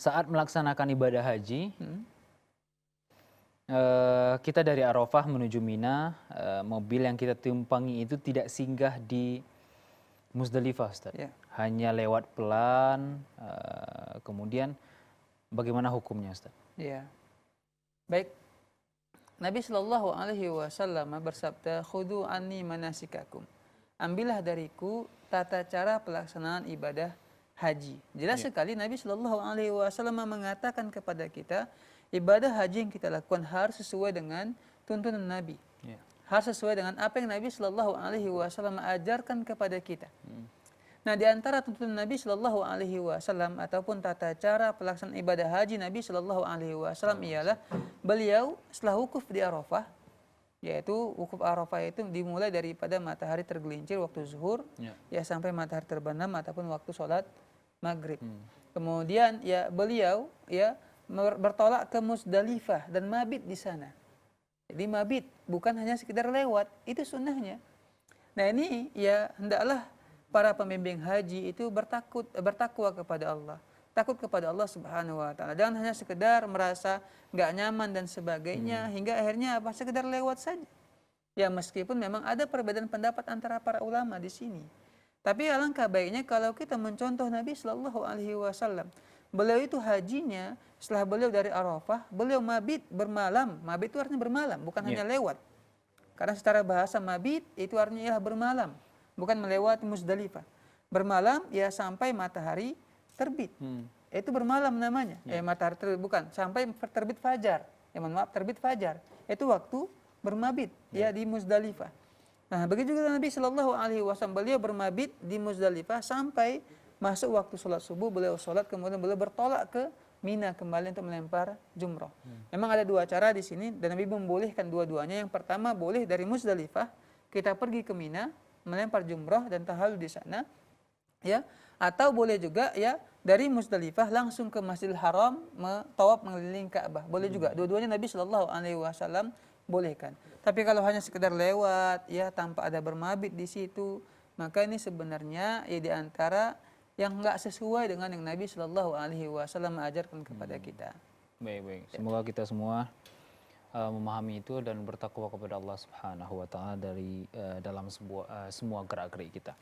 saat melaksanakan ibadah haji, kita dari Arafah menuju Mina, mobil yang kita tumpangi itu tidak singgah di Musdalifah, Ustaz. Ya. Hanya lewat pelan, kemudian bagaimana hukumnya, Ustaz? Ya. Baik. Nabi Shallallahu Alaihi Wasallam bersabda, "Khudu anni manasikakum." Ambillah dariku tata cara pelaksanaan ibadah haji. Jelas sekali Nabi Shallallahu Alaihi Wasallam mengatakan kepada kita, ibadah haji yang kita lakukan harus sesuai dengan tuntunan Nabi. Harus sesuai dengan apa yang Nabi Shallallahu Alaihi Wasallam ajarkan kepada kita. Nah, di antara tuntunan Nabi Shallallahu Alaihi Wasallam ataupun tata cara pelaksanaan ibadah haji Nabi Shallallahu Alaihi Wasallam ialah beliau setelah wukuf di Arafah, yaitu wukuf Arafah itu dimulai daripada matahari tergelincir waktu zuhur, ya sampai matahari terbenam ataupun waktu sholat maghrib. Kemudian ya beliau ya bertolak ke Musdalifah dan mabit di sana. Jadi mabit bukan hanya sekedar lewat, itu sunnahnya. Nah ini ya hendaklah para pembimbing haji itu bertakwa kepada Allah, takut kepada Allah Subhanahu Wa Taala. Jangan hanya sekedar merasa nggak nyaman dan sebagainya hingga akhirnya apa sekedar lewat saja. Ya meskipun memang ada perbedaan pendapat antara para ulama di sini, tapi alangkah baiknya kalau kita mencontoh Nabi Shallallahu Alaihi Wasallam. Beliau itu hajinya setelah beliau dari Arafah, beliau mabit bermalam. Mabit itu artinya bermalam, bukan hanya lewat. Karena secara bahasa mabit itu artinya ialah bermalam, bukan melewati Musdalifah. Bermalam ya sampai matahari terbit. Itu bermalam namanya. Matahari terbit bukan sampai terbit fajar. Mohon maaf, terbit fajar. Itu waktu bermabit ya di Musdalifah. Nah, begitu juga Nabi Shallallahu Alaihi Wasallam beliau bermabit di Musdalifah sampai masuk waktu sholat subuh, beliau sholat kemudian beliau bertolak ke Mina kembali untuk melempar jumroh. Memang ada dua cara di sini dan Nabi membolehkan dua-duanya. Yang pertama boleh dari Musdalifah kita pergi ke Mina melempar jumroh dan tahallul di sana, ya. Atau boleh juga ya dari Musdalifah langsung ke Masjidil Haram tawaf mengelilingi Ka'bah. Boleh juga. Dua-duanya Nabi Shallallahu Alaihi Wasallam bolehkan. Tapi kalau hanya sekedar lewat ya tanpa ada bermabit di situ, maka ini sebenarnya ya di antara yang enggak sesuai dengan yang Nabi Shallallahu Alaihi Wasallam ajarkan kepada kita. Baik. Semoga kita semua memahami itu dan bertakwa kepada Allah Subhanahu Wa Taala dari dalam semua gerak-gerik kita.